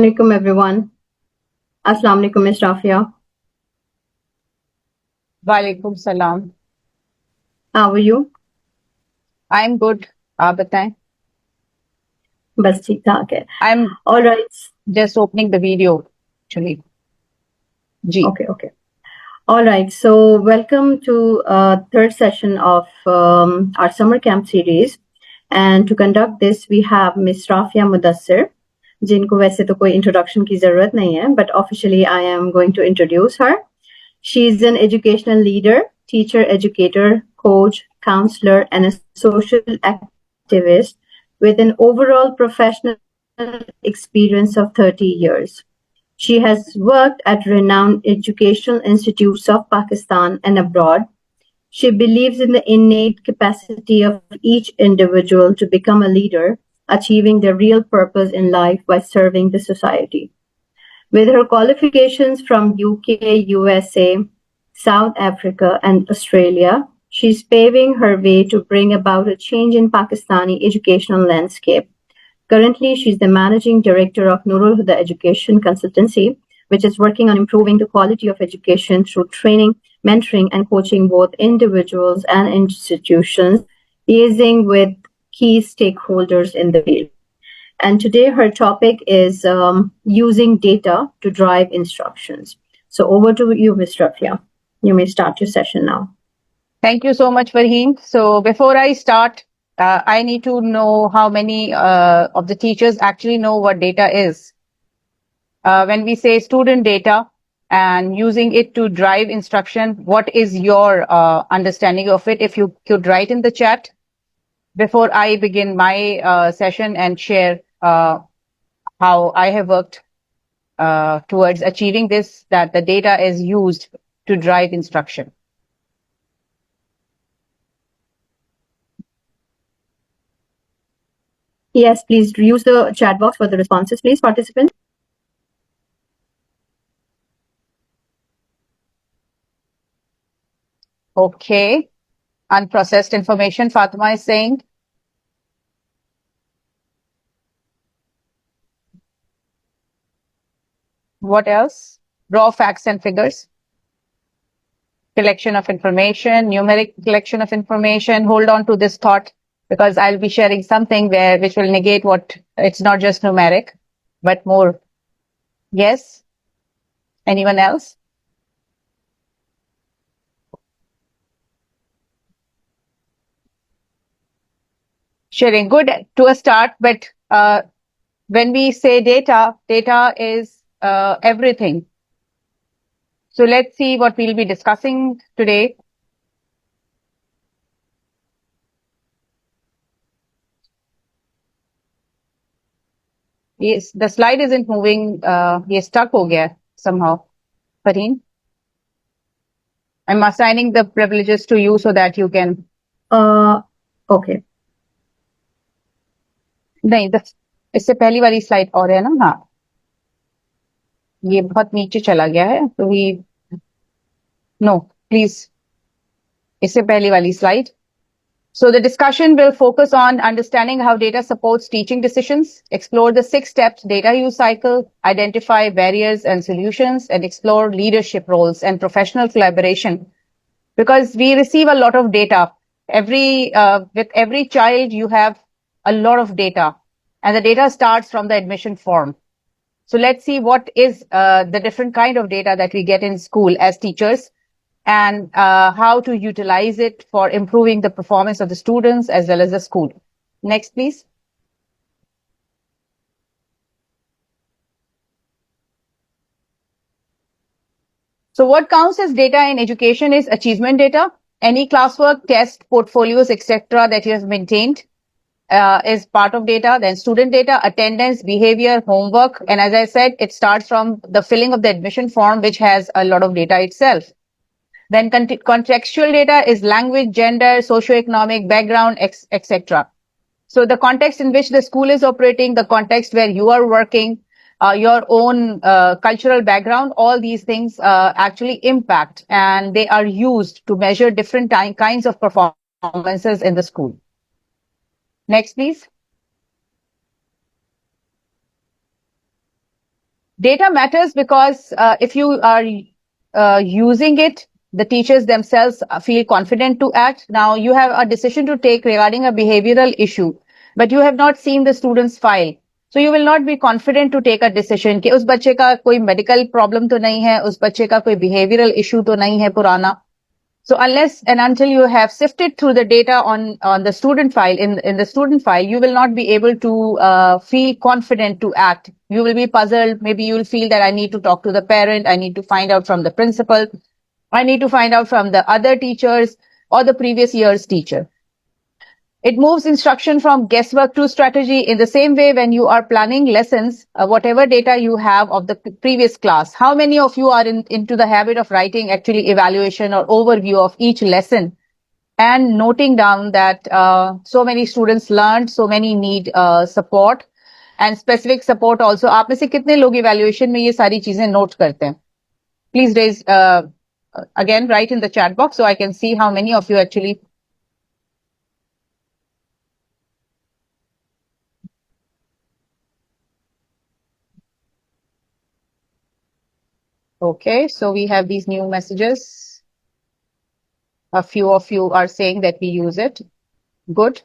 Alaikum everyone. Assalamu alaikum Ms. Rafia. वालेकुम सलाम. How are you? I'm good. आप बताएं. बस ठीक ठाक है. I'm All right. just opening the video actually. Ji. Okay. All right. So welcome to third session of our summer camp series. And to conduct this, we have Ms. Rafia Mudassir, जिनको वैसे तो कोई introduction की जरूरत नहीं है, but officially I am going to introduce her. She is an educational leader, teacher, educator, coach, counselor, and a social activist with an overall professional experience of 30 years. She has worked at renowned educational institutes of Pakistan and abroad. She believes in the innate capacity of each individual to become a leader, achieving their real purpose in life by serving the society. With her qualifications from UK, USA, South Africa, and Australia, she's paving her way to bring about a change in Pakistani educational landscape. Currently, she's the managing director of Nurul Huda Education Consultancy, which is working on improving the quality of education through training, mentoring, and coaching both individuals and institutions, liaising with key stakeholders in the field. And today her topic is using data to drive instructions. So over to you, Ms. Rafia. You may start your session now. Thank you so much, Farheen. So before I start, I need to know how many of the teachers actually know what data is. When we say student data and using it to drive instruction, what is your understanding of it? If you could write in the chat before I begin my session and share how I have worked towards achieving this, that the data is used to drive instruction. Yes, please use the chat box for the responses, please, participants. Okay. Unprocessed information, Fatima is saying. What else? Raw facts and figures. Collection of information, numeric collection of information. Hold on to this thought because I'll be sharing something which will negate what it's not just numeric, but more. Yes? Anyone else? Sharing good to a start, but when we say data, data is everything. So let's see what we'll be discussing today. Yes, the slide isn't moving. Ye stuck ho gaya somehow. Farheen, I'm assigning the privileges to you so that you can. Okay. नहीं, इससे पहली वाली slide और है ना. हाँ, ये बहुत नीचे चला गया है तो नो प्लीज इससे पहली वाली slide. So the discussion will focus on understanding how data supports teaching decisions, explore the 6 steps data use cycle, identify barriers and solutions, and explore leadership roles and professional collaboration. Because we receive a lot of data. With every child, you have a lot of data, and the data starts from the admission form. So let's see what is the different kind of data that we get in school as teachers, and how to utilize it for improving the performance of the students as well as the school. Next, please. So what counts as data in education is achievement data. Any classwork, test, portfolios, etc. that you have maintained is part of data. Then student data, attendance, behavior, homework. And as I said, it starts from the filling of the admission form, which has a lot of data itself. Then contextual data is language, gender, socioeconomic background, etc. So the context in which the school is operating, the context where you are working, your own cultural background, all these things actually impact, and they are used to measure different kinds of performances in the school. Next, please. Data matters because if you are using it, the teachers themselves feel confident to act. Now you have a decision to take regarding a behavioral issue, but you have not seen the student's file. So you will not be confident to take a decision कि उस बच्चे का कोई medical problem तो नहीं है, उस बच्चे का कोई behavioral issue तो नहीं है पुराना. So unless and until you have sifted through the data on the student file, in the student file, you will not be able to feel confident to act. You will be puzzled. Maybe you will feel that I need to talk to the parent. I need to find out from the principal. I need to find out from the other teachers or the previous year's teacher. It moves instruction from guesswork to strategy. In the same way, when you are planning lessons, whatever data you have of the previous class, how many of you are into the habit of writing actually evaluation or overview of each lesson and noting down that so many students learned, so many need support and specific support also. आप में से कितने लोग evaluation में ये सारी चीजें note करते हैं? Please raise again, write in the chat box so I can see how many of you actually. Okay, so we have these new messages. A few of you are saying that we use it. Good.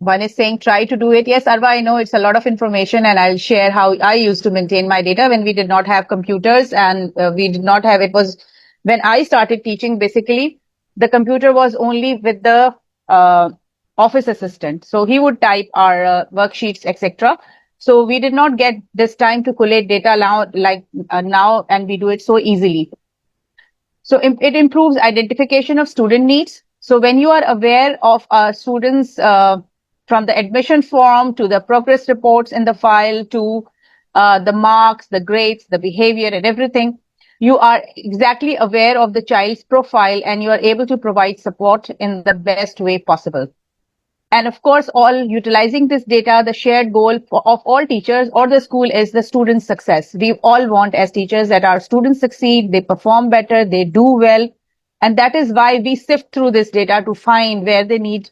One is saying try to do it. Yes, Arva, I know it's a lot of information and I'll share how I used to maintain my data when we did not have computers and we did not have, it was when I started teaching, basically, the computer was only with the office assistant. So he would type our worksheets, etc. So we did not get this time to collate data now, like now, and we do it so easily. So it improves identification of student needs. So when you are aware of students from the admission form to the progress reports in the file to the marks, the grades, the behavior and everything, you are exactly aware of the child's profile and you are able to provide support in the best way possible. And of course, all utilizing this data, the shared goal of all teachers or the school is the student's success. We all want as teachers that our students succeed, they perform better, they do well. And that is why we sift through this data to find where they need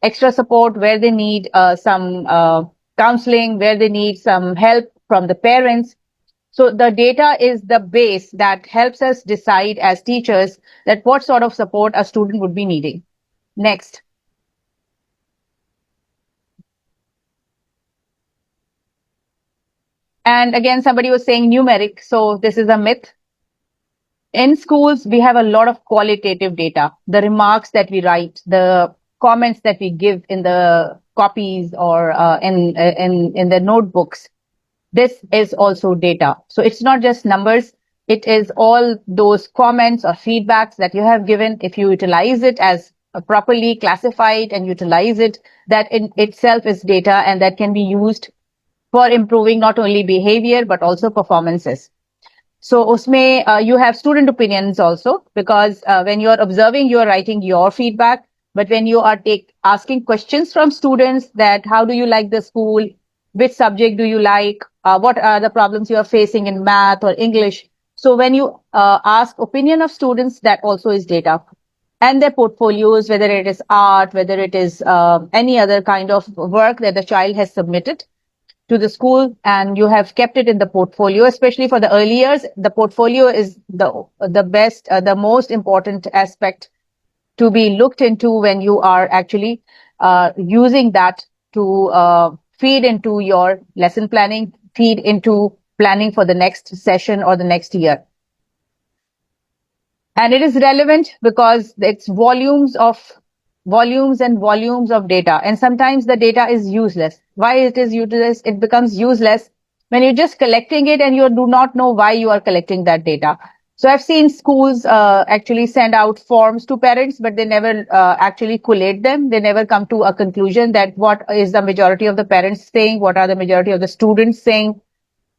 extra support, where they need some counseling, where they need some help from the parents. So the data is the base that helps us decide as teachers that what sort of support a student would be needing. Next. And again, somebody was saying numeric. So this is a myth. In schools, we have a lot of qualitative data, the remarks that we write, the comments that we give in the copies or in the notebooks. This is also data. So it's not just numbers. It is all those comments or feedbacks that you have given. If you utilize it as properly classified and utilize it, that in itself is data and that can be used for improving not only behavior, but also performances. So usme, you have student opinions also, because when you're observing, you're writing your feedback. But when you are asking questions from students that how do you like the school, which subject do you like, what are the problems you are facing in math or English. So when you ask opinion of students, that also is data. And their portfolios, whether it is art, whether it is any other kind of work that the child has submitted to the school and you have kept it in the portfolio, especially for the early years. The portfolio is the best, the most important aspect to be looked into when you are actually using that to feed into your lesson planning, feed into planning for the next session or the next year. And it is relevant because it's volumes and volumes of data. And sometimes the data is useless. Why it is useless? It becomes useless when you're just collecting it and you do not know why you are collecting that data. So I've seen schools actually send out forms to parents, but they never actually collate them. They never come to a conclusion that what is the majority of the parents saying, what are the majority of the students saying,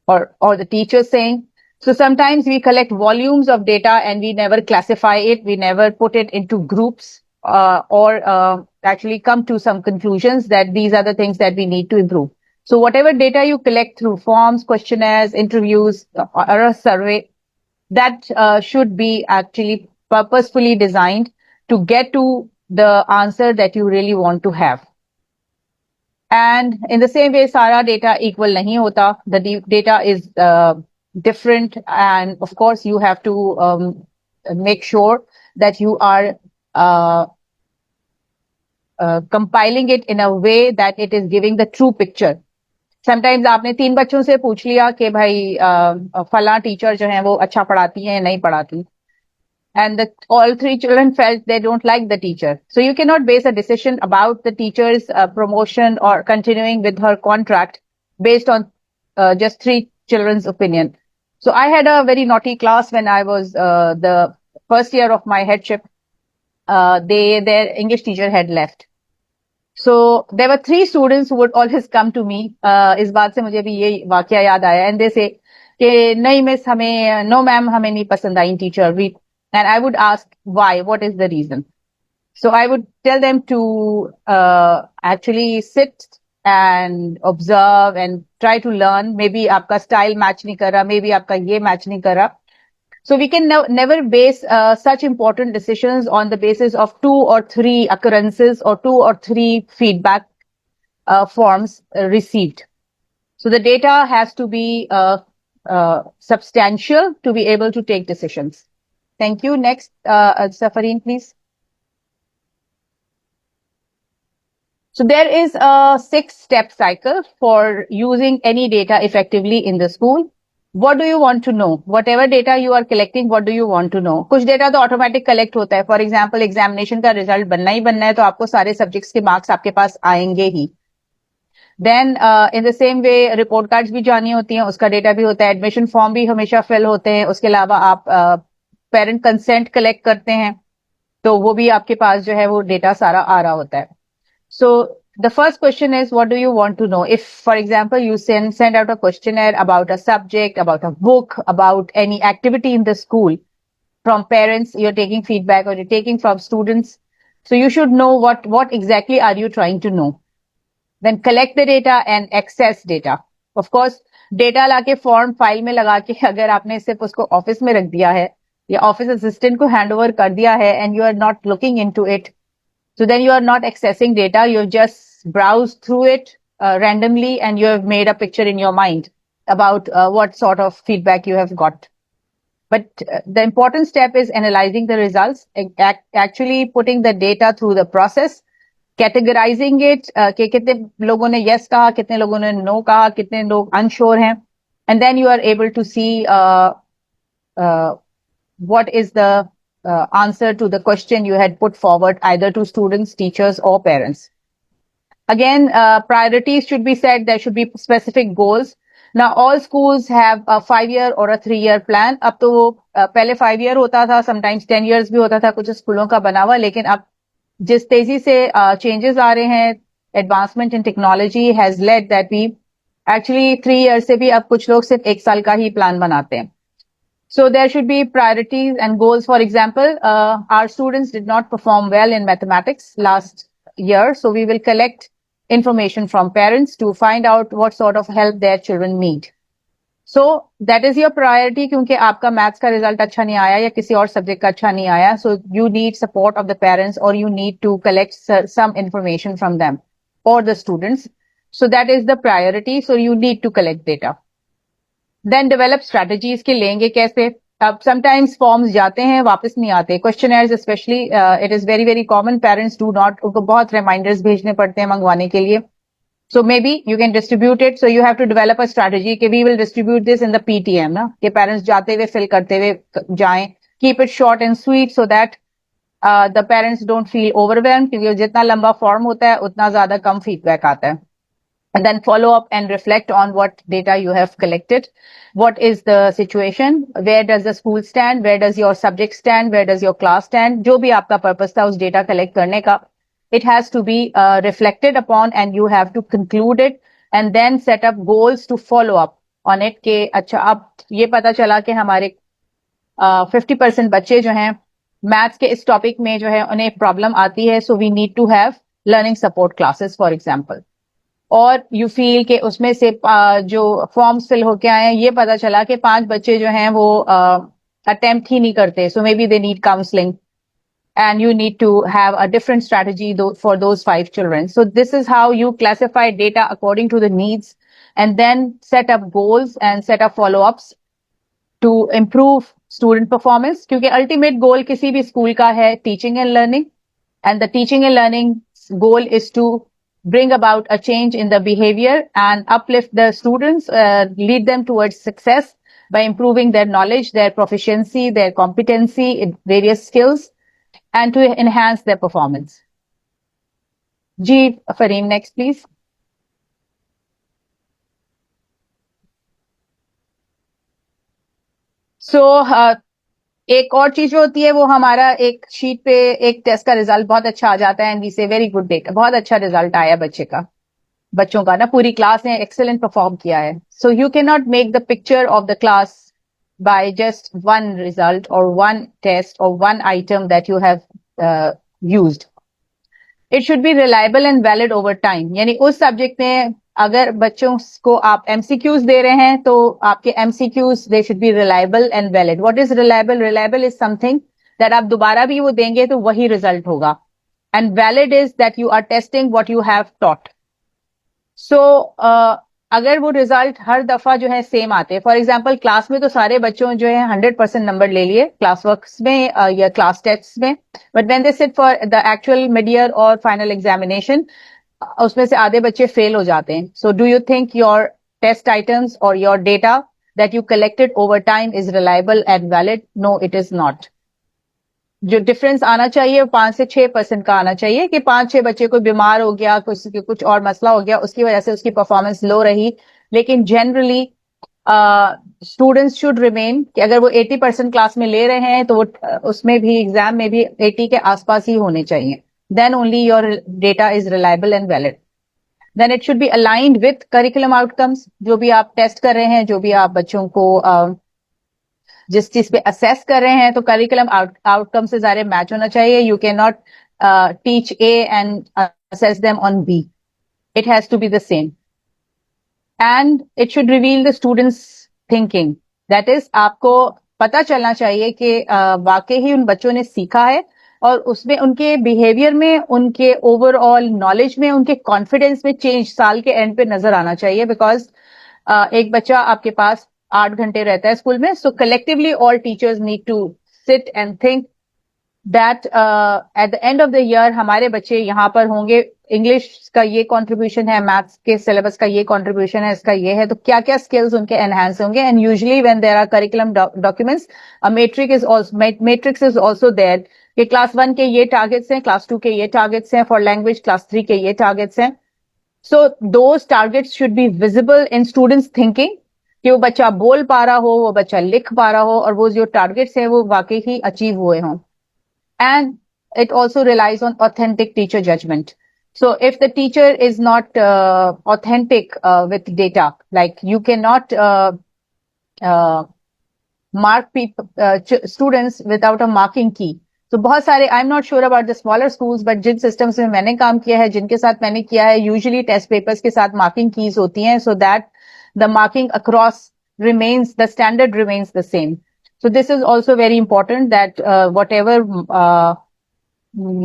or the teachers saying. So sometimes we collect volumes of data and we never classify it. We never put it into groups or actually come to some conclusions that these are the things that we need to improve. So whatever data you collect through forms, questionnaires, interviews, or a survey, that should be actually purposefully designed to get to the answer that you really want to have. And in the same way, सारा data equal नहीं होता. The data is different, and of course, you have to make sure that you are compiling it in a way that it is giving the true picture. Sometimes आपने 3 बच्चों से पूछ लिया कि भाई फला टीचर जो है वो अच्छा पढ़ाती है या नहीं पढ़ाती, and all 3 children felt they don't like the teacher. So you cannot base a decision about the teacher's promotion or continuing with her contract based on just 3 children's opinion. So I had a very naughty class when I was the first year of my headship. Their English teacher had left. So there were 3 students who would always come to me. इस बात से मुझे भी ये वाकया याद आया, and they say कि नहीं मिस हमें, no मैम हमें नहीं पसंद आई teacher. And I would ask why, what is the reason? So I would tell them to actually sit and observe and try to learn. Maybe आपका style match नहीं कर रहा, maybe आपका ये match नहीं कर रहा. So we can never base such important decisions on the basis of 2 or 3 occurrences or 2 or 3 feedback forms received. So the data has to be substantial to be able to take decisions. Thank you. Next, Safareen, please. So there is a 6-step cycle for using any data effectively in the school. What do you want to know? Whatever data you are collecting, what do you want to know? कुछ data तो automatic collect होता है. For example, examination का result बनना ही बनना है, तो आपको सारे subjects के marks आपके पास आएंगे ही. Then in the same way, report cards भी जानी होती हैं, उसका data भी होता है. Admission form भी हमेशा fill होते हैं. उसके अलावा आप parent consent collect करते हैं, तो वो भी आपके पास जो है वो data सारा आ रहा होता है. So the first question is, what do you want to know? If, for example, you send out a questionnaire about a subject, about a book, about any activity in the school from parents, you're taking feedback or you're taking from students. So you should know what exactly are you trying to know. Then collect the data and access data. Of course, data लाके form file में लगा के अगर आपने सिर्फ उसको office में रख दिया है या office assistant को hand over कर दिया है and you are not looking into it, so then you are not accessing data, you've just browsed through it randomly and you have made a picture in your mind about what sort of feedback you have got. But the important step is analyzing the results, actually putting the data through the process, categorizing it, कि कितने लोगों ने yes कहा, कितने लोगों ने no कहा, कितने लोग unsure हैं, and then you are able to see what is the answer to the question you had put forward either to students, teachers, or parents. Again, priorities should be set. There should be specific goals. Now, all schools have a 5-year or a 3-year plan. अब तो पहले 5 year होता था, sometimes 10 years भी होता था कुछ स्कूलों का बना हुआ, लेकिन अब जिस तेजी से changes आ रहे हैं, advancement in technology has led that we actually 3 years से भी अब कुछ लोग सिर्फ 1 साल का ही plan बनाते हैं. So there should be priorities and goals. For example, our students did not perform well in mathematics last year, so we will collect information from parents to find out what sort of help their children need. So that is your priority क्योंकि आपका maths का result अच्छा नहीं आया या किसी और subject का अच्छा नहीं आया. So you need support of the parents or you need to collect some information from them or the students. So that is the priority. So you need to collect data. Then develop strategies के लेंगे कैसे. अब sometimes forms जाते हैं वापस नहीं आते. Questionnaires especially it is very very common. Parents do not, उनको बहुत reminders भेजने पड़ते हैं मंगवाने के लिए. So maybe you can distribute it. So you have to develop a strategy कि we will distribute this in the PTM ना, कि parents जाते हुए fill करते हुए जाएं. Keep it short and sweet so that the parents don't feel overwhelmed क्योंकि जितना लंबा form होता है उतना ज़्यादा कम feedback आता है. And then follow up and reflect on what data you have collected. What is the situation? Where does the school stand? Where does your subject stand? Where does your class stand? जो भी आपका purpose था उस data collect करने का, it has to be reflected upon and you have to conclude it and then set up goals to follow up on it. कि अच्छा अब ये पता चला कि हमारे 50% बच्चे जो हैं मैथ्स के इस टॉपिक में जो है उन्हें प्रॉब्लम आती है, so we need to have learning support classes for example. और यू फील कि उसमें से जो फॉर्म्स फिल होके आए हैं ये पता चला कि 5 बच्चे जो हैं वो अटेम्प्ट ही नहीं करते, so maybe they need counselling. and you need to have a different strategy for those 5 children. So this is how you classify data according to the needs, and then set up goals and set up follow-ups to improve student performance. क्योंकि ultimate goal किसी भी school का है teaching and learning, and the teaching and learning goal is to bring about a change in the behavior and uplift the students, lead them towards success by improving their knowledge, their proficiency, their competency in various skills, and to enhance their performance. Ji, Fareem, next please. So, एक और चीज जो होती है वो हमारा एक sheet पे एक टेस्ट का रिजल्ट बहुत अच्छा आ जाता है एंड वी से वेरी गुड डेटा, बहुत अच्छा रिजल्ट आया बच्चों का ना, पूरी क्लास ने एक्सेलेंट परफॉर्म किया है. So you can not make the picture of the class by just one result or one test or one item that you have used. It should be reliable and valid over time. यानी उस subject में अगर बच्चों को आप MCQs दे रहे हैं तो आपके MCQs they should be reliable and valid. What is reliable? Reliable is something that आप दोबारा भी वो देंगे तो वही रिजल्ट होगा. And valid is that you are testing what you have taught. So अगर वो रिजल्ट हर दफा जो है सेम आते हैं, फॉर एग्जाम्पल क्लास में तो सारे बच्चों जो है 100% नंबर ले लिए क्लास वर्क्स में या क्लास टेस्ट में, but when they sit for the actual mid year और फाइनल एग्जामिनेशन उसमें से आधे बच्चे फेल हो जाते हैं. So do you think your test items और your data that you collected over time is reliable and valid? No, it is not. जो डिफरेंस आना चाहिए वो 5 से 6% का आना चाहिए कि 5-6 बच्चे कोई बीमार हो गया, कुछ और मसला हो गया, उसकी वजह से उसकी परफॉर्मेंस लो रही. लेकिन जनरली स्टूडेंट्स शुड रिमेन कि अगर वो 80% क्लास में ले रहे हैं तो वो उसमें भी एग्जाम में भी 80 के आसपास ही होने चाहिए. Then only your data is reliable and valid. Then it should be aligned with curriculum outcomes. जो भी आप टेस्ट कर रहे हैं, जो भी आप बच्चों को जिस चीज पे असेस कर रहे हैं, तो करिकुलम आउटकम से ज़ाहिर मैच होना चाहिए. You can not teach A and assess them on B. It has to be the same and it should reveal the students thinking. That is आपको पता चलना चाहिए कि वाकई ही उन बच्चों ने सीखा है और उसमें उनके बिहेवियर में, उनके ओवरऑल नॉलेज में, उनके कॉन्फिडेंस में चेंज साल के एंड पे नजर आना चाहिए. बिकॉज एक बच्चा आपके पास 8 घंटे रहता है स्कूल में, so collectively all teachers need to sit and think that at the end of the year हमारे बच्चे यहाँ पर होंगे, इंग्लिश का ये कंट्रीब्यूशन है, मैथ्स के सिलेबस का ये कंट्रीब्यूशन है, इसका ये है, तो क्या क्या स्किल्स उनके एनहांस होंगे. And usually when there are curriculum documents, a matrix is also there कि क्लास 1 के ये टारगेट्स हैं, क्लास 2 के ये टारगेट्स हैं, फॉर लैंग्वेज क्लास 3 के ये टारगेट्स हैं. So those targets should be visible in students thinking कि वो बच्चा बोल पा रहा हो, वो बच्चा लिख पा रहा हो और वो जो टारगेट्स हैं वो वाकई ही अचीव हुए हों. And it also relies on authentic teacher judgment. So if the teacher is not authentic with data, like you cannot mark students without a marking key. So बहुत सारे, I'm not sure about the smaller schools, but Jin systems में मैंने काम किया है, जिनके साथ मैंने किया है, usually test papers के साथ marking keys होती हैं, so that the marking across remains, the standard remains the same. So this is also very important that whatever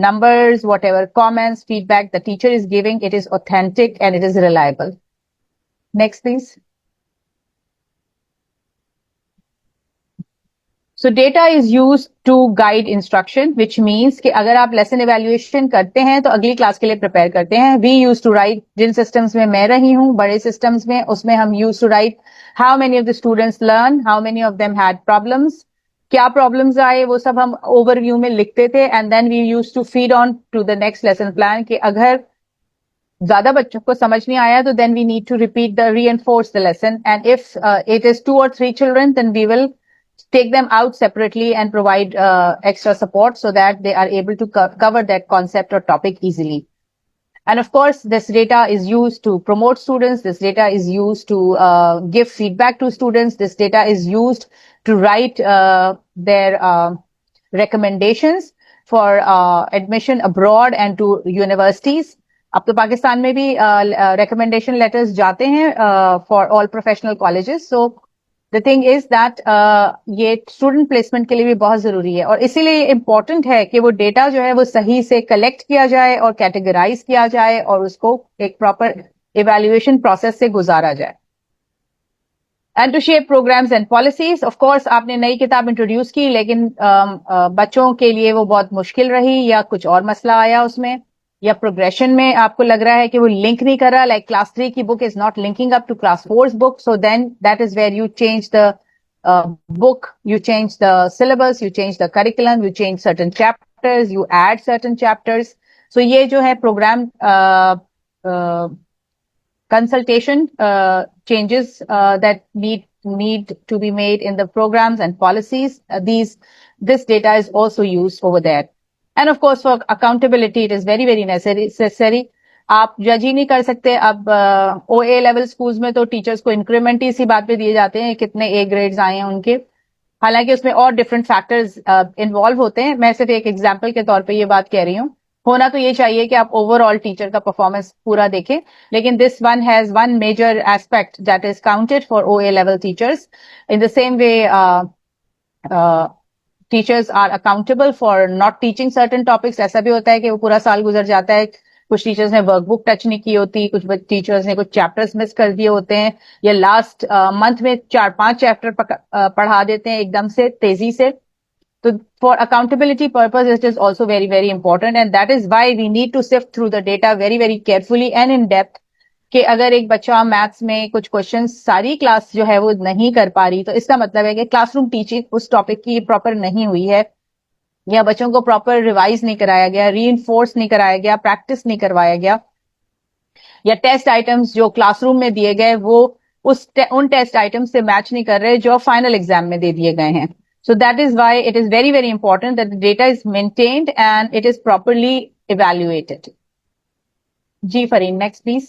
numbers, whatever comments, feedback the teacher is giving, it is authentic and it is reliable. Next, please. So data is used to guide instruction, which means कि अगर आप lesson evaluation करते हैं तो अगली class के लिए prepare करते हैं. We used to write, Jin systems में मैं रही हूँ, बड़े systems में, उसमें हम used to write how many of the students learn, how many of them had problems, क्या problems आए, वो सब हम overview में लिखते थे. And then we used to feed on to the next lesson plan कि अगर ज़्यादा बच्चों को समझ नहीं आया तो then we need to reinforce the lesson. And if it is 2 or 3 children, then we will take them out separately and provide extra support so that they are able to cover that concept or topic easily. And of course, this data is used to promote students. This data is used to give feedback to students. This data is used to write their recommendations for admission abroad and to universities. अब तो पाकिस्तान में भी recommendation letters जाते हैं for all professional colleges. So the thing is that ये student placement के लिए भी बहुत जरूरी है, और इसीलिए इम्पोर्टेंट है कि वो डेटा जो है वो सही से कलेक्ट किया जाए और कैटेगराइज किया जाए और उसको एक प्रॉपर इवेल्युएशन प्रोसेस से गुजारा जाए. And to shape programmes and policies, of course आपने नई किताब इंट्रोड्यूस की, लेकिन बच्चों के लिए वो बहुत मुश्किल रही, या कुछ और मसला आया उसमें, या प्रोग्रेशन में आपको लग रहा है कि वो लिंक नहीं कर रहा, लाइक क्लास 3 की book is not linking up to class 4 book, so then that is where you change the book, you change the syllabus, you change the curriculum, you change certain chapters, you add certain chapters. So ये जो है program consultation changes that need to be made in the programs and policies. This data is also used over there. And of course, for accountability, it is very very necessary. आप जज ही नहीं कर सकते. अब OA level schools में तो teachers को increment ही इसी बात पे दिए जाते हैं कितने A ग्रेड्स आए हैं उनके, हालांकि उसमें और डिफरेंट फैक्टर्स इन्वॉल्व होते हैं. मैं सिर्फ एक एग्जांपल के तौर पे ये बात कह रही हूँ. होना तो ये चाहिए कि आप ओवरऑल टीचर का परफॉर्मेंस पूरा देखें, लेकिन this one has one major aspect that is counted for OA level teachers. In the same way teachers are accountable for not teaching certain topics. ऐसा भी होता है कि वो पूरा साल गुजर जाता है, कुछ टीचर्स ने वर्कबुक टच नहीं की होती, कुछ टीचर्स ने कुछ चैप्टर्स मिस कर दिए होते हैं, या लास्ट मंथ में 4-5 चैप्टर पढ़ा देते हैं एकदम से तेजी से. तो for accountability purpose it is also very very important, and that is why we need to sift through the data very very carefully and in depth. कि अगर एक बच्चा मैथ्स में कुछ क्वेश्चन सारी क्लास जो है वो नहीं कर पा रही, तो इसका मतलब है कि क्लासरूम टीचिंग उस टॉपिक की प्रॉपर नहीं हुई है, या बच्चों को प्रॉपर रिवाइज नहीं कराया गया, रीइंफोर्स नहीं कराया गया, प्रैक्टिस नहीं करवाया गया, या टेस्ट आइटम्स जो क्लासरूम में दिए गए वो उन टेस्ट आइटम्स से मैच नहीं कर रहे जो फाइनल एग्जाम में दे दिए गए हैं. So that is why it is very very important that the data is maintained and it is properly evaluated. Ji Fareen, next please.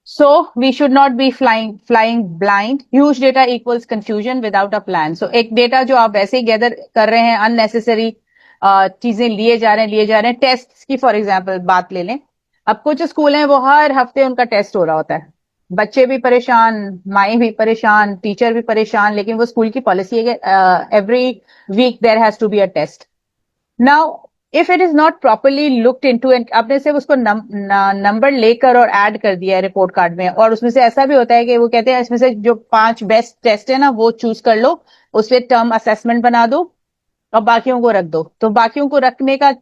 So we should not be flying blind. Huge data equals confusion without a plan. So एक data जो आप वैसे ही gather कर रहे हैं, unnecessary चीजें लिए जा रहे हैं. टेस्ट की फॉर एग्जाम्पल बात ले लें. अब कुछ स्कूल हैं वो हर हफ्ते उनका टेस्ट हो रहा होता है, बच्चे भी परेशान, माएँ भी परेशान, टीचर भी परेशान, लेकिन वो स्कूल की पॉलिसी है कि every week there has to be a test. Now if it is not properly looked into, and आपने सिर्फ उसको नंबर लेकर और ऐड कर दिया है रिपोर्ट कार्ड में, और उसमें से ऐसा भी होता है कि वो कहते हैं इसमें से जो 5 बेस्ट टेस्ट है ना वो चूज कर लो, उसपे टर्म असेसमेंट बना दो और बाकियों को रख दो. तो बाकियों को रखने का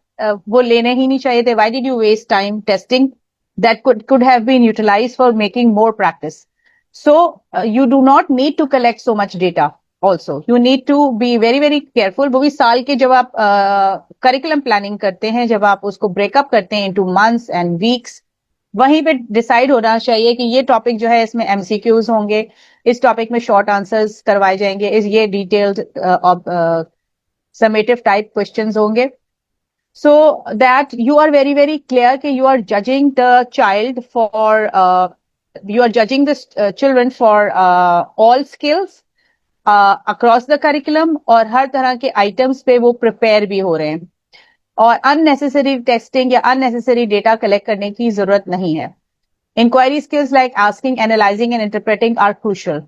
वो लेने ही नहीं चाहिए थे. Why did you waste time testing that could have been utilized for making more practice? So you do not need to collect so much data. Also you need to be very very careful. वो भी साल के जब आप curriculum planning करते हैं, जब आप उसको breakup करते हैं into months and weeks, वहीं पे डिसाइड होना चाहिए कि ये टॉपिक जो है इसमें MCQs होंगे, इस टॉपिक में शॉर्ट आंसर्स करवाए जाएंगे, ये डिटेल्ड समेटिव टाइप क्वेश्चंस होंगे. So that you are very very clear that you are judging the child for you are judging the children for all skills across the curriculum, और हर तरह के items पे वो prepare भी हो रहे हैं, और unnecessary testing या unnecessary data collect करने की जरूरत नहीं है. Inquiry skills like asking, analyzing and interpreting are crucial.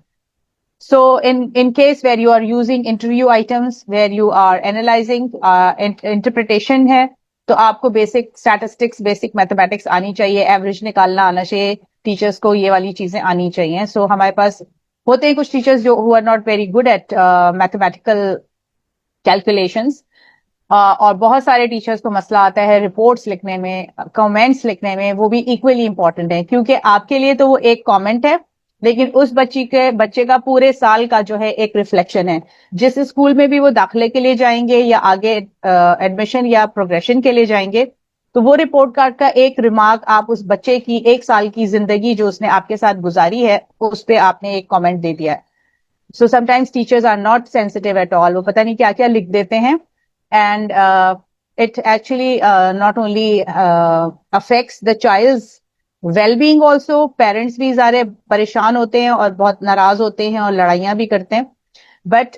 So in case where you are using interview items, where you are analyzing interpretation है, तो आपको basic statistics, basic mathematics आनी चाहिए, average निकालना आना चाहिए, teachers को ये वाली चीजें आनी चाहिए. So हमारे पास होते हैं कुछ teachers जो who are not very good at mathematical calculations, और बहुत सारे टीचर्स को मसला आता है रिपोर्ट्स लिखने में, कमेंट्स लिखने में, वो भी इक्वली इंपॉर्टेंट है, क्योंकि आपके लिए तो वो एक कमेंट है, लेकिन उस बच्चे का पूरे साल का जो है एक रिफ्लेक्शन है. जिस स्कूल में भी वो दाखिले के लिए जाएंगे या आगे एडमिशन या प्रोग्रेशन के लिए जाएंगे, तो वो रिपोर्ट कार्ड का एक रिमार्क आप उस बच्चे की 1 साल की जिंदगी जो उसने आपके साथ गुजारी है उस पर आपने एक कॉमेंट दे दिया है. So sometimes teachers are not sensitive at all, वो पता नहीं क्या क्या लिख देते हैं, and it actually not only affects the child's well-being also. Parents भी सारे परेशान होते हैं और बहुत नाराज होते हैं और लड़ाइयां भी करते हैं. बट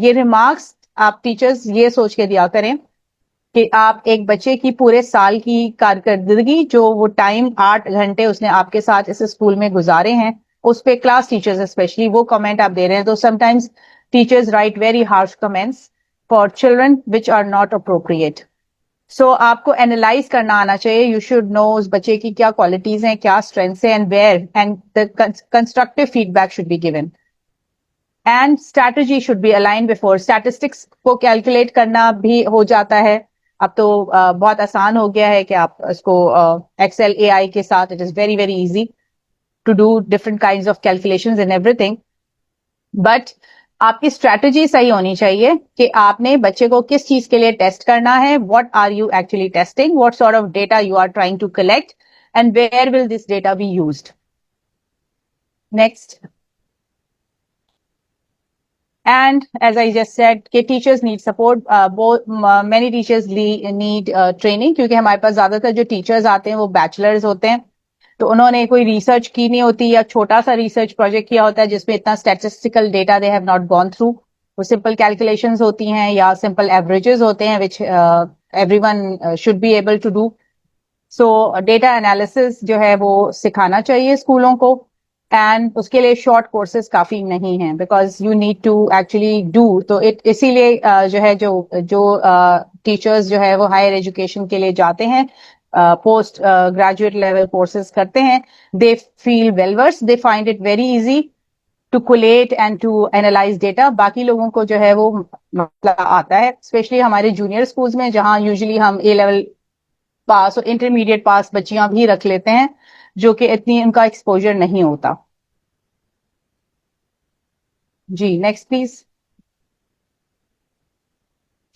ये रिमार्क्स आप टीचर्स ये सोच के दिया करें कि आप एक बच्चे की पूरे साल की कारकर्दगी, जो वो टाइम 8 घंटे उसने आपके साथ इस स्कूल में गुजारे हैं, उस पे क्लास टीचर्स स्पेशली वो कमेंट आप दे रहे हैं, तो sometimes teachers write very harsh comments for children which are not appropriate. So आपको एनालाइज करना आना चाहिए. यू शुड नो उस बच्चे की क्या क्वालिटीज हैं, क्या स्ट्रेंथ्स हैं, and where, and the constructive feedback should be given. And strategy should be align before. Statistics को कैलकुलेट करना भी हो जाता है अब तो. बहुत आसान हो गया है कि आप इसको एक्सेल एआई के साथ, it is very very easy to do different kinds of calculations and everything. But आपकी स्ट्रैटेजी सही होनी चाहिए कि आपने बच्चे को किस चीज के लिए टेस्ट करना है, what are you actually testing, what sort of data you are trying to collect, and where will this data be used. Next. And as I just said, कि teachers need support. Many teachers need training, क्योंकि हमारे पास ज्यादातर जो teachers आते हैं वो bachelors होते हैं, तो उन्होंने कोई research की नहीं होती या छोटा सा research project किया होता है जिसमें इतना statistical data they have not gone through. वो simple calculations होती हैं या simple averages होते हैं which everyone should be able to do. So data analysis जो है वो सिखाना चाहिए स्कूलों को. एंड उसके लिए शॉर्ट कोर्सेज काफी नहीं हैं because you need to actually do. तो इसीलिए जो है जो टीचर्स जो है वो हायर एजुकेशन के लिए जाते हैं, पोस्ट ग्रेजुएट लेवल कोर्सेज करते हैं, they feel well verse, they find it very easy to collate and to analyse data. बाकी लोगों को जो है वो मसला आता है, स्पेशली हमारे जूनियर स्कूल्स में जहां यूजुअली हम ए लेवल पास और इंटरमीडिएट पास बच्चियां भी रख लेते हैं जो कि इतनी उनका एक्सपोजर नहीं होता. जी next please.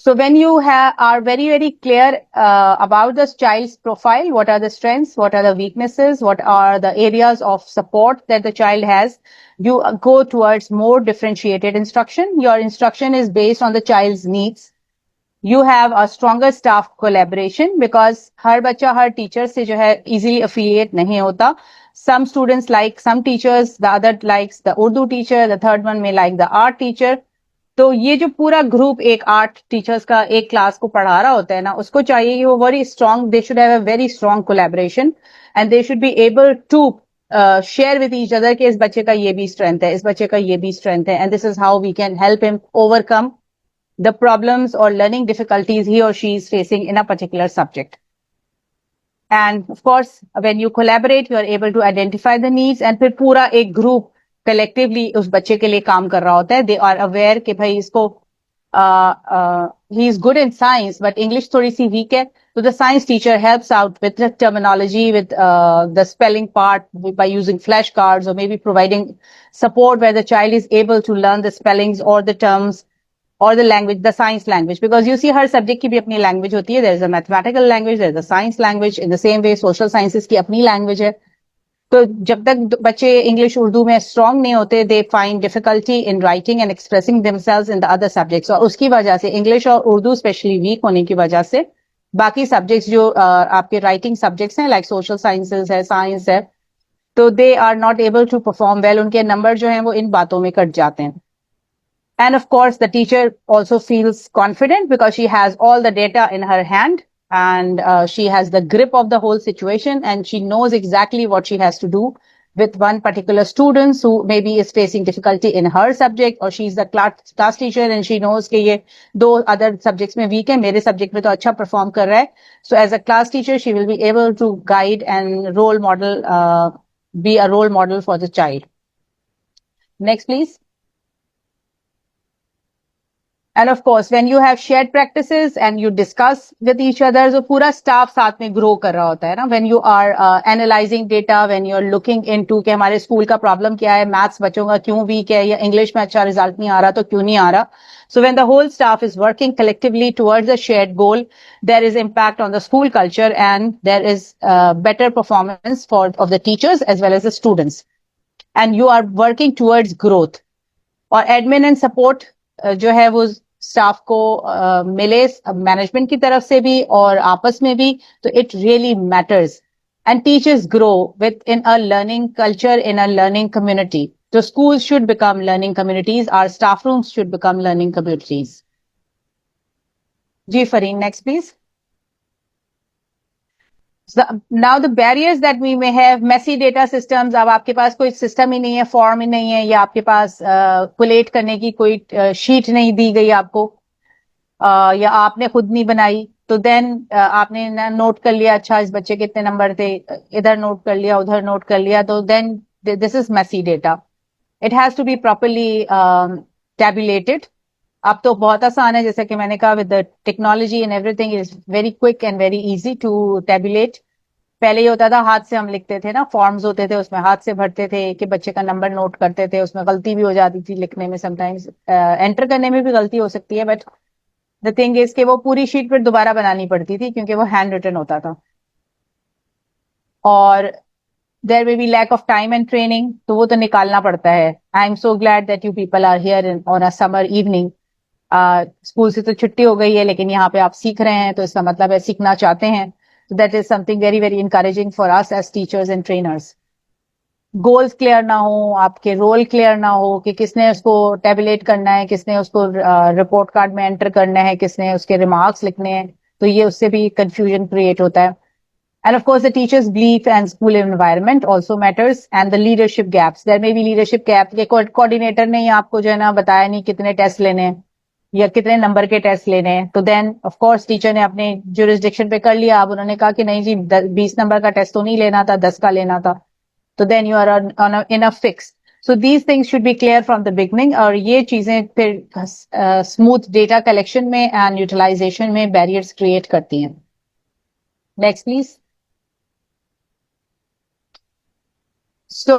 So when you are very, very clear about the child's profile, what are the strengths, what are the weaknesses, what are the areas of support that the child has, you go towards more differentiated instruction. Your instruction is based on the child's needs. You have a stronger staff collaboration because हर बच्चा हर teacher से जो है easily affiliate नहीं होता. Some students like some teachers, the other likes the Urdu teacher, the third one may like the art teacher. तो ये जो पूरा ग्रुप एक आर्ट टीचर्स का एक क्लास को पढ़ा रहा होता है ना, उसको चाहिए कि वो very strong, they should have a very strong collaboration and they should be able to share with each other कि इस बच्चे का ये भी स्ट्रेंथ है, इस बच्चे का ये भी स्ट्रेंथ है, and this is how we can help him overcome the problems or learning difficulties he or she is facing in a particular subject. And of course, when you collaborate, you are able to identify the needs, and फिर पूरा एक group collectively उस बच्चे के लिए काम कर रहा होता है. They are aware कि भाई इसको he is good in science, but English थोड़ी सी weak है. So the science teacher helps out with the terminology, with the spelling part by using flashcards or maybe providing support where the child is able to learn the spellings or the terms or the language, the science language, because you see her subject की भी अपनी language होती है. There is a mathematical language, there is a science language. In the same way, social sciences की अपनी language है. तो जब तक बच्चे इंग्लिश उर्दू में स्ट्रांग नहीं होते, they find difficulty in writing and expressing themselves in the other subjects. और उसकी वजह से इंग्लिश और उर्दू स्पेशली वीक होने की वजह से बाकी सब्जेक्ट्स जो आपके राइटिंग सब्जेक्ट्स हैं लाइक सोशल साइंसेज है, साइंस है, तो they are not able to perform well. उनके नंबर जो हैं वो इन बातों में कट जाते हैं. And of course, the teacher also feels confident because she has all the data in her hand, and she has the grip of the whole situation, and she knows exactly what she has to do with one particular student who maybe is facing difficulty in her subject, or she's the class teacher and she knows कि ये दो other subjects में weak है, मेरे subject में तो अच्छा perform कर रहा है. So as a class teacher, she will be able to guide and be a role model for the child. Next, please. And of course, when you have shared practices and you discuss with each other, so पूरा staff साथ में grow कर रहा होता है ना. When you are analyzing data, when you are looking into कि हमारे school का problem क्या है, maths बच्चों का क्यों weak है, या English में अच्छा result नहीं आ रहा तो क्यों नहीं आ रहा. So when the whole staff is working collectively towards a shared goal, there is impact on the school culture and there is better performance of the teachers as well as the students. And you are working towards growth. और admin and support जो है वो staff को मिले management की तरफ से भी और आपस में भी, तो it really matters. And teachers grow with in a learning culture, in a learning community. तो schools should become learning communities, our staff rooms should become learning communities. Ji Fareen, next please. Now the barriers that we may have, messy data systems, अब आपके पास कोई system ही नहीं है, form ही नहीं है, या आपके पास कोलेट करने की कोई शीट नहीं दी गई आपको, या आपने खुद नहीं बनाई, तो देन आपने नोट कर लिया, अच्छा इस बच्चे के इतने नंबर थे, इधर नोट कर लिया, उधर नोट कर लिया, तो then this is messy data. It has to be properly tabulated. अब तो बहुत आसान है, जैसे कि मैंने कहा, with the technology and everything is very quick and very easy to tabulate. पहले ये होता था, हाथ से हम लिखते थे ना, फॉर्म्स होते थे, उसमें हाथ से भरते थे कि बच्चे का नंबर नोट करते थे, उसमें गलती भी हो जाती थी लिखने में, समटाइम्स एंटर करने में भी गलती हो सकती है, बट द थिंग इज कि वो पूरी शीट फिर दोबारा बनानी पड़ती थी क्योंकि वो हैंड रिटन होता था. और there will be lack of time and training, तो वो तो निकालना पड़ता है. I am so glad that you people are here on a summer evening. School से तो छुट्टी हो गई है, लेकिन यहाँ पे आप सीख रहे हैं, तो इसका मतलब है सीखना चाहते हैं. So that is something very very encouraging for us as teachers and trainers. Goals clear ना हो, आपके रोल क्लियर ना हो कि किसने उसको टेबुलेट करना है, किसने उसको रिपोर्ट कार्ड में एंटर करना है, किसने उसके रिमार्क्स लिखने हैं, तो ये उससे भी कंफ्यूजन क्रिएट होता है. And of course, the teacher's belief and school environment also matters, and the leadership gaps. There may be leadership gap. के coordinator ने ही आपको जो है ना बताया नहीं कितने टेस्ट लेने हैं या कितने नंबर के टेस्ट लेने हैं, तो देन ऑफ कोर्स टीचर ने अपने जुरिस्डिक्शन पे कर लिया. अब उन्होंने कहा कि नहीं जी, 20 नंबर का टेस्ट तो नहीं लेना था, 10 का लेना था, तो then you are in a fix. So these things should be clear from the beginning, और ये चीजें फिर स्मूथ डेटा कलेक्शन में एंड यूटिलाइजेशन में बैरियर्स क्रिएट करती हैं. Next please. So,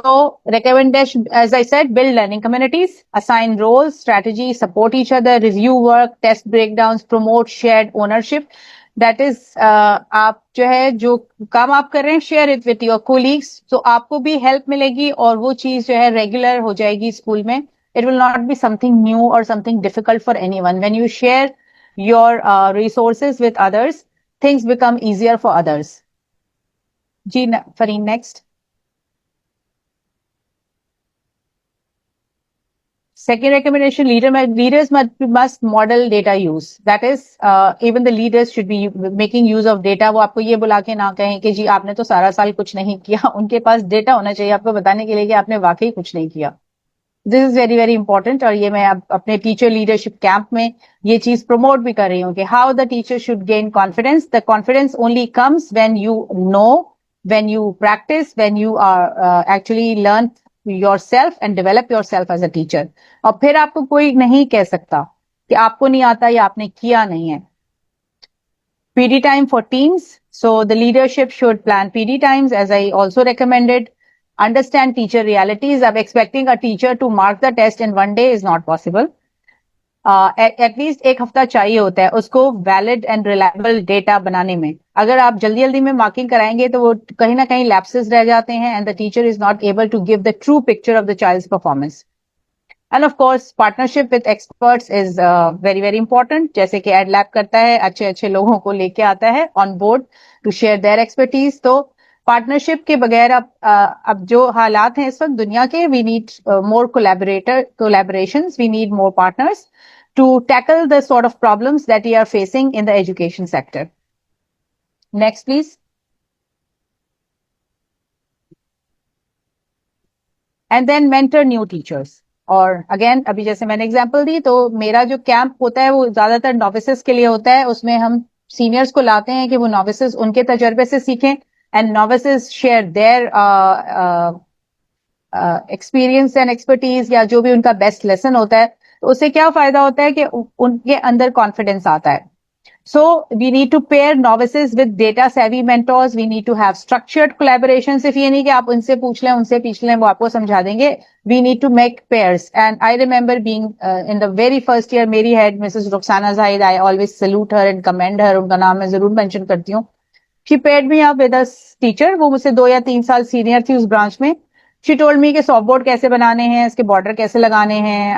recommendation, as I said, build learning communities, assign roles, strategy, support each other, review work, test breakdowns, promote shared ownership. That is, आप जो है जो काम आप कर रहे हैं, share it with your colleagues. So, आपको भी help मिलेगी और वो चीज जो है regular हो जाएगी स्कूल में. It will not be something new or something difficult for anyone. When you share your resources with others, things become easier for others. Ji Fareen, next. Second recommendation, leaders must model data use. That is, even the leaders should be making use of data. वो आपको ये बुला के ना कहें कि जी आपने तो सारा साल कुछ नहीं किया. उनके पास डेटा होना चाहिए आपको बताने के लिए कि आपने वाकई कुछ नहीं किया. This is very very important, और ये मैं अपने टीचर लीडरशिप कैंप में ये चीज प्रमोट भी कर रही हूँ कि how the teacher should gain confidence. The confidence only comes when you know, when you practise, when you are actually learn yourself and develop yourself as a teacher. और फिर आपको कोई नहीं कह सकता कि आपको नहीं आता या आपने किया नहीं है. PD time for teams. So the leadership should plan PD times, as I also recommended. Understand teacher realities. अब expecting a teacher to mark the test in one day is not possible. At least एक हफ्ता चाहिए होता है उसको valid and reliable data बनाने में. अगर आप जल्दी जल्दी में मार्किंग कराएंगे तो वो कहीं ना कहीं लैप्सेस रह जाते हैं, and the teacher is not able to give the true picture of the child's performance. And of course partnership with experts is very very important. जैसे कि एडलैब करता है, अच्छे अच्छे लोगों को लेके आता है on board to share their expertise. तो पार्टनरशिप के बगैर अब जो हालात हैं इस वक्त दुनिया के, we need more collaborations, we need more partners to tackle the sort of problems that we are facing in the education sector. Next, please. And then mentor new teachers. और अगेन अभी जैसे मैंने एग्जांपल दी, तो मेरा जो camp होता है वो ज्यादातर नॉविसेस के लिए होता है. उसमें हम सीनियर्स को लाते हैं कि वो नॉविसेस उनके तजर्बे से सीखें, and novices share their experience and expertise, या जो भी उनका बेस्ट लेसन होता है. तो उससे क्या फायदा होता है कि उनके अंदर कॉन्फिडेंस आता है. So we need to pair novices with data savvy mentors. We need to have structured collaboration. सिर्फ ये नहीं कि आप उनसे पूछ लें, उनसे पूछ लें, वो आपको समझा देंगे. We need to make pairs. And I remember being in the very first year, मेरी head Mrs. Ruxana Zahid, I always salute her and commend her. उनका नाम मैं जरूर mention करती हूँ. She paired me up with a teacher. वो मुझसे 2 या 3 साल सीनियर थी उस ब्रांच में. She told me कि सॉफ्ट बोर्ड कैसे बनाने हैं, इसके बॉर्डर कैसे लगाने हैं,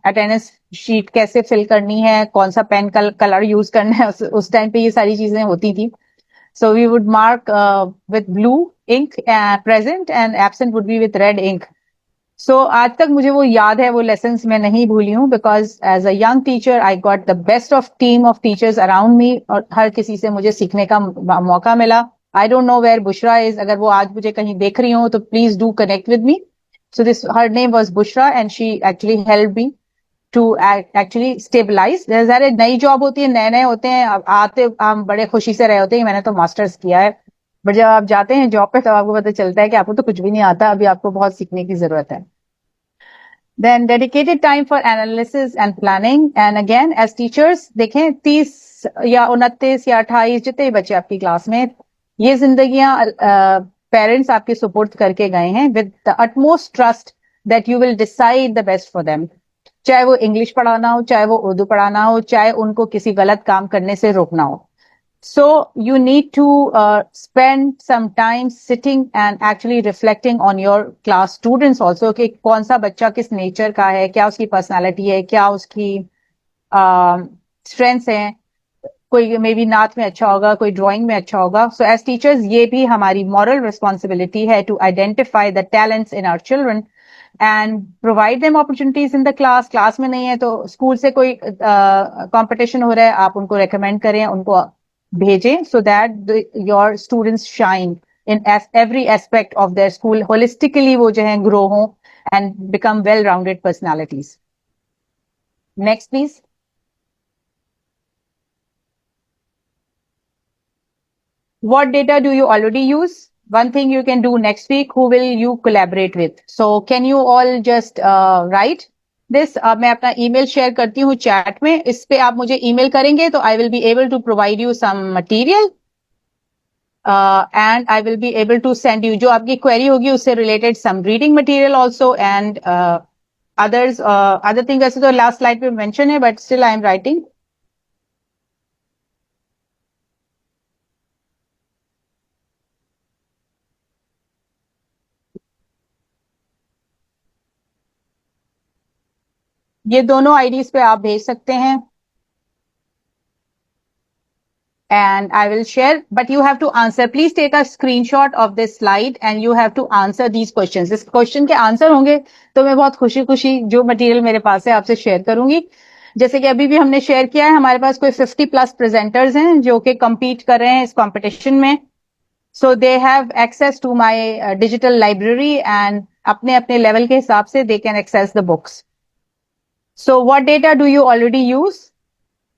अटेंडेंस शीट कैसे फिल करनी है, कौन सा पेन कलर यूज करना है. उस टाइम पे ये सारी चीजें होती थी. So we would mark with blue ink present, and absent would be with red ink. So आज तक मुझे वो याद है, वो लेसन्स मैं नहीं भूली हूँ, because as a young teacher I got the best of team of teachers around me, और हर किसी से मुझे सीखने का मौका मिला. I don't know where Bushra is. अगर वो आज मुझे कहीं देख रही हो तो please do connect with me. So this, her name was Bushra and she actually helped me to actually stabilize. जैसे नई जॉब होती है, नए नए होते हैं, अब आते हम बड़े खुशी से रहे होते हैं मैंने तो मास्टर्स किया है, बट जब आप जाते हैं जॉब पे तब आपको पता चलता है कि आपको तो कुछ भी नहीं आता, अभी आपको बहुत सीखने की जरूरत है. Then dedicated time for analysis and planning. And again, as teachers, देखें 30 या 29 या 28 जितने बच्चे आपकी क्लास में, ये जिंदगियां पेरेंट्स आपके सपोर्ट करके गए हैं with the utmost trust that you will decide the best for them. चाहे वो इंग्लिश पढ़ाना हो, चाहे वो उर्दू पढ़ाना हो, चाहे उनको किसी गलत काम करने से रोकना हो. So you need to spend some time sitting and actually reflecting on your class students also कि कौन सा बच्चा किस नेचर का है, क्या उसकी पर्सनालिटी है, क्या उसकी स्ट्रेंथ्स हैं, कोई मे बी नाथ में अच्छा होगा, कोई ड्राइंग में अच्छा होगा. सो एज टीचर्स ये भी हमारी मॉरल रिस्पॉन्सिबिलिटी है to identify the talents in our children and provide them opportunities in the class. Class में नहीं है तो स्कूल से कोई कंपटीशन हो रहा है, आप उनको रेकमेंड करें, उनको भेजें, so that your students shine in every aspect of their school holistically, वो जो है grow हो and become well-rounded personalities. Next, please. What data do you already use? One thing you can do next week, who will you collaborate with? So can you all just write this? मैं अपना email share करती हूँ chat में, इस पे आप मुझे email करेंगे तो I will be able to provide you some material. And I will be able to send you जो आपकी query होगी उससे related some reading material also and others other thing वैसे तो last slide पे mention है but still I am writing. ये दोनों IDs पे आप भेज सकते हैं and I will share, but you have to answer. Please take a screenshot of this slide and you have to answer these questions. इस question के answer होंगे तो मैं बहुत खुशी खुशी जो material मेरे पास है आपसे share करूंगी. जैसे कि अभी भी हमने share किया है, हमारे पास कोई 50+ presenters हैं जो कि compete कर रहे हैं इस competition में. So they have access to my digital library and अपने अपने level के हिसाब से they can access the books. So what data do you already use?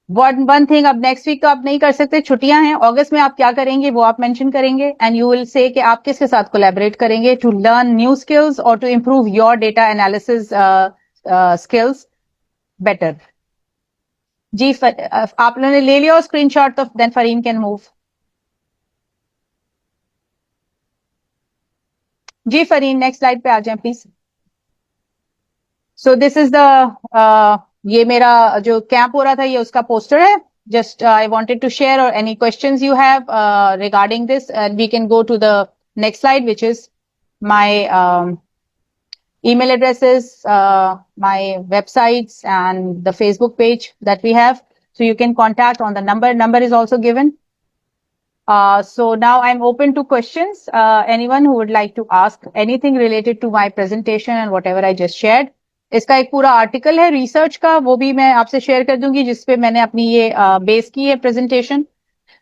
One thing, अब नेक्स्ट वीक तो आप नहीं कर सकते, छुट्टियां हैं. अगस्त में आप क्या करेंगे वो आप मेंशन करेंगे एंड यू विल से कि आप किसके साथ कोलैबोरेट करेंगे टू लर्न न्यू स्किल्स और to improve your data analysis skills better. जी आप लोगों ने ले लिया स्क्रीनशॉट तो देन फरीन कैन मूव. जी फरीन नेक्स्ट स्लाइड पे आ जाएं please. So this is the ये मेरा जो कैंप हो रहा था ये उसका पोस्टर है. Just I wanted to share or any questions you have regarding this, and we can go to the next slide, which is my email addresses, my websites, and the Facebook page that we have. So you can contact on the number. Number is also given. So now I'm open to questions. Anyone who would like to ask anything related to my presentation and whatever I just shared. इसका एक पूरा article है research का, वो भी मैं आपसे share कर दूंगी जिसपे मैंने अपनी ये बेस की है presentation.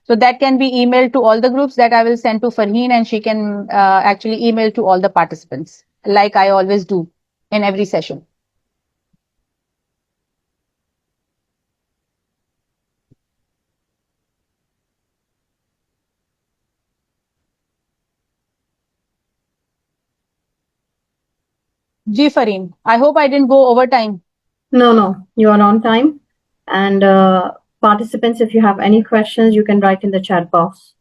So that can be emailed to all the groups that I will send to Farheen and she can actually email to all the participants like I always do in every session. Ji Farheen, I hope I didn't go over time. No, you are on time. And participants, if you have any questions, you can write in the chat box.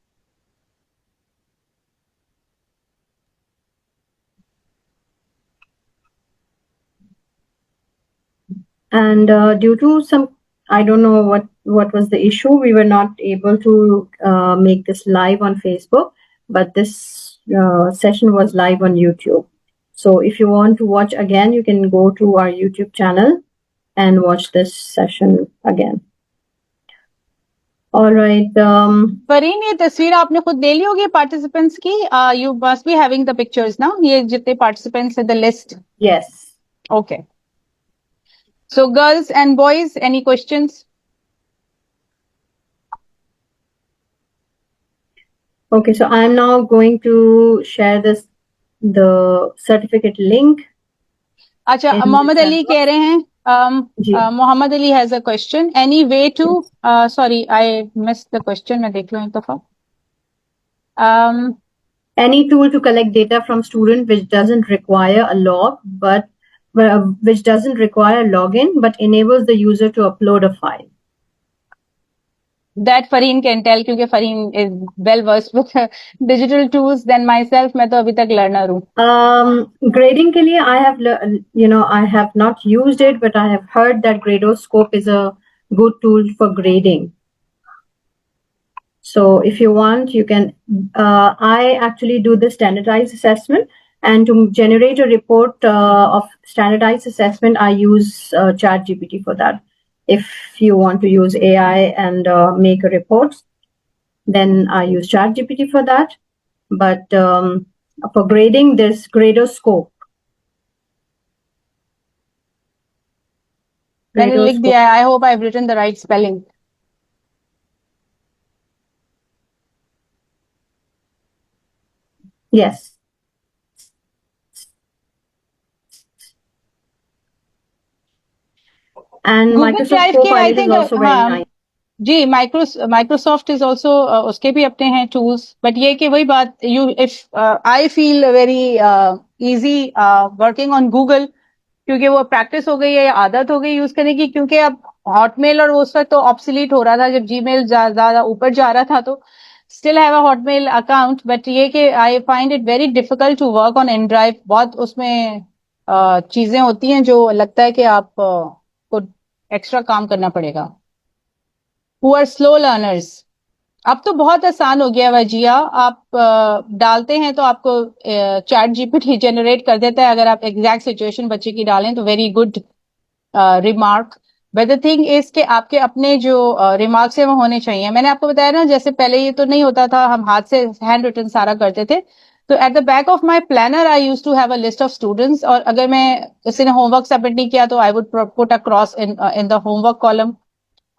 And due to some, I don't know what was the issue, we were not able to make this live on Facebook, but this session was live on YouTube. So if you want to watch again, you can go to our YouTube channel and watch this session again. All right. Farheen, ये तस्वीर आपने खुद ले ली होगी participants की. You must be having the pictures now. ये जितने participants in the list. Yes. Okay. So girls and boys, any questions? Okay, so I'm now going to share the certificate link. अच्छा, in the Mohammad chat Ali box. कह रहे हैं जी. Mohammed Ali has a question, any way to, sorry I miss the question, मैं देख लूं एक दफा. Any tool to collect data from student which doesn't require a log, but which doesn't require a login, but enables the user to upload a file. That Fareen can tell क्योंकि Fareen is well versed with digital tools than myself. मैं तो अभी तक learner हूँ. Grading के लिए I have not used it, but I have heard that Gradoscope is a good tool for grading. So if you want, you can. I actually do the standardized assessment, and to generate a report of standardized assessment, I use ChatGPT for that. If you want to use AI and make a report, then I use ChatGPT for that. But for grading, there's Gradoscope. मैंने लिख दिया है. I hope I've written the right spelling. Yes. And Google Microsoft Drive के I Copilot is think also very हाँ nice. Ji, Microsoft is also उसके भी अपने हैं tools, but ये कि वही बात, if I feel very easy working on Google, क्योंकि वो प्रैक्टिस हो गई है, आदत हो गई यूज करने की, क्योंकि अब हॉटमेल और उस वक्त तो ऑब्सोलीट हो रहा था जब जीमेल ज्यादा ऊपर जा रहा था, तो still have a Hotmail account, but ये कि I find it very difficult to work on an drive. बहुत उसमें चीजें होती हैं जो लगता है कि आप को एक्स्ट्रा काम करना पड़ेगा. हु आर स्लो लर्नर्स, अब तो बहुत आसान हो गया वजिया. आप डालते हैं तो आपको चैट जीपीटी जनरेट कर देता है. अगर आप एग्जैक्ट सिचुएशन बच्चे की डालें तो very good remark. But the thing is के आपके अपने जो रिमार्क्स है वो होने चाहिए. मैंने आपको बताया ना, जैसे पहले ये तो नहीं होता था, हम हाथ से हैंड रिटन सारा करते थे. तो at the back of my planner I use to have a list of students, और अगर मैं किसी ने होमवर्क सबमिट नहीं किया तो I would put a cross in the homework column.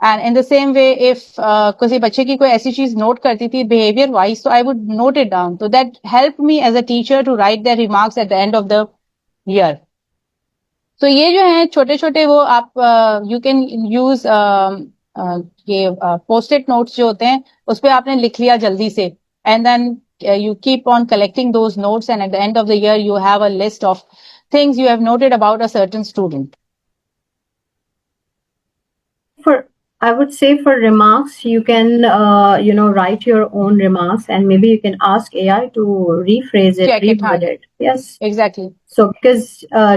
And in the same way if किसी बच्चे की कोई ऐसी चीज नोट करती थी बिहेवियर वाइज, तो I would note it down. तो that help me as a teacher to write the remarks at the end of the year. तो ये जो है छोटे छोटे वो आप यू कैन यूज ये पोस्ट-इट नोट्स जो होते हैं उस पे आपने लिख लिया जल्दी से, and then you keep on collecting those notes, and at the end of the year you have a list of things you have noted about a certain student. I would say for remarks, you can write your own remarks, and maybe you can ask AI to rephrase it, reword it. Yes, exactly. So because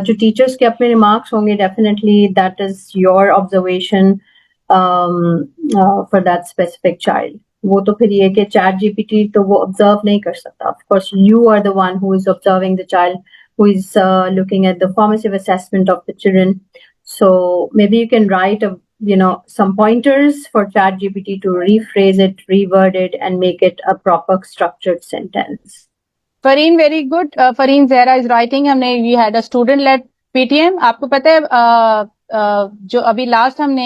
जो teachers के अपने remarks होंगे, definitely that is your observation for that specific child. वो तो फिर ये कि chat GPT तो वो observe नहीं कर सकता. Of course, you are the one who is observing the child, who is looking at the formative assessment of the children. So maybe you can write some pointers for ChatGPT to rephrase it, reword it, and make it a proper structured sentence. Fareen, very good. Fareen Zehra is writing. हमने we had a student led PTM. आपको पता है जो अभी last हमने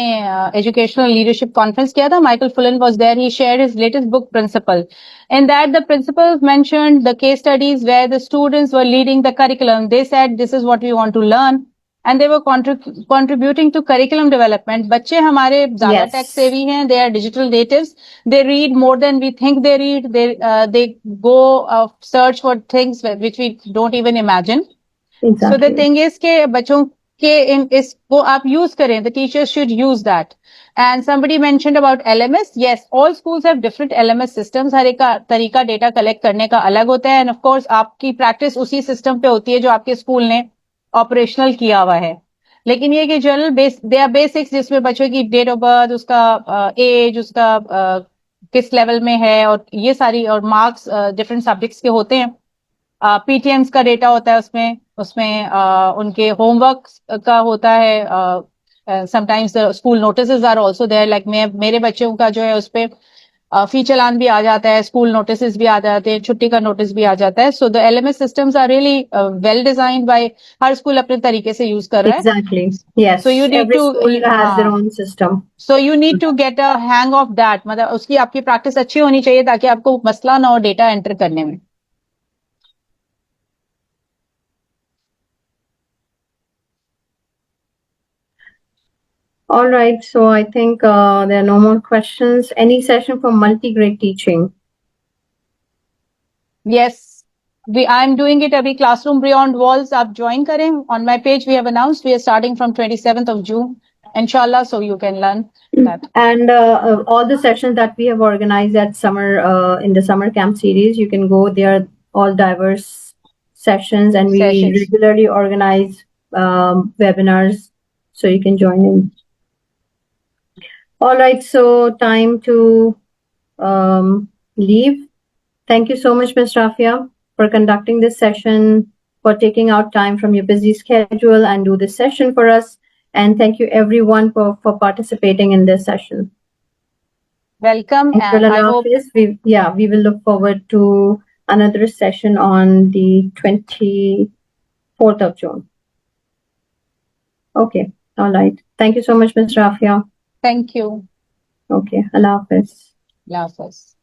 educational leadership conference किया था, Michael Phulan was there. He shared his latest book Principle. In that the principals mentioned the case studies where the students were leading the curriculum. They said this is what we want to learn, and they were contributing to curriculum development. बच्चे हमारे ज़्यादा tech savvy हैं. They are digital natives. They read more than we think they read. They go search for things which we don't even imagine. Exactly. So the thing is के बच्चों के इसको आप use करें. The teachers should use that. And somebody mentioned about LMS. Yes, all schools have different LMS systems. हर एक का तरीका data collect करने का अलग होता है. And of course आपकी practice उसी system पे होती है जो आपके school ने operational किया हुआ है. लेकिन ये कि जनरल दे आर बेसिक्स जिसमें बच्चों की डेट ऑफ बर्थ, उसका एज, उसका किस लेवल में है, और ये सारी, और मार्क्स डिफरेंट सब्जेक्ट्स के होते हैं. पीटीएम्स का डेटा होता है उसमें उसमें उनके होमवर्क का होता है. Sometimes the school notices are also there. Like मेरे बच्चों का जो है उस पे फी चालान भी आ जाता है, स्कूल नोटिस भी आ जाते हैं, छुट्टी का नोटिस भी आ जाता है. So the LMS systems are really well designed by, her school अपने तरीके से यूज कर रहा है. Exactly. So you Yes. need Every to, school has their हाँ, own system. so you need to get a hang of that. मतलब उसकी आपकी प्रैक्टिस अच्छी होनी चाहिए ताकि आपको मसला ना हो डेटा एंटर करने में. All right. So I think there are no more questions. Any session for multi-grade teaching? Yes, I'm doing it अभी Classroom Beyond Walls. आप join करें. On my page we have announced we are starting from 27th of June, inshallah, so you can learn that. And all the sessions that we have organized at summer in the summer camp series, you can go. They are all diverse sessions, and we Sessions. regularly organize webinars, so you can join in. All right. So time to leave. Thank you so much, Ms. Rafia, for conducting this session, for taking out time from your busy schedule and do this session for us. And thank you everyone for participating in this session. Welcome, Thank you, and I Allah hope Hafiz. We will look forward to another session on the 24th of June. Okay. All right. Thank you so much, Ms. Rafia. thank you. Okay. Allah Hafiz. Allah Hafiz.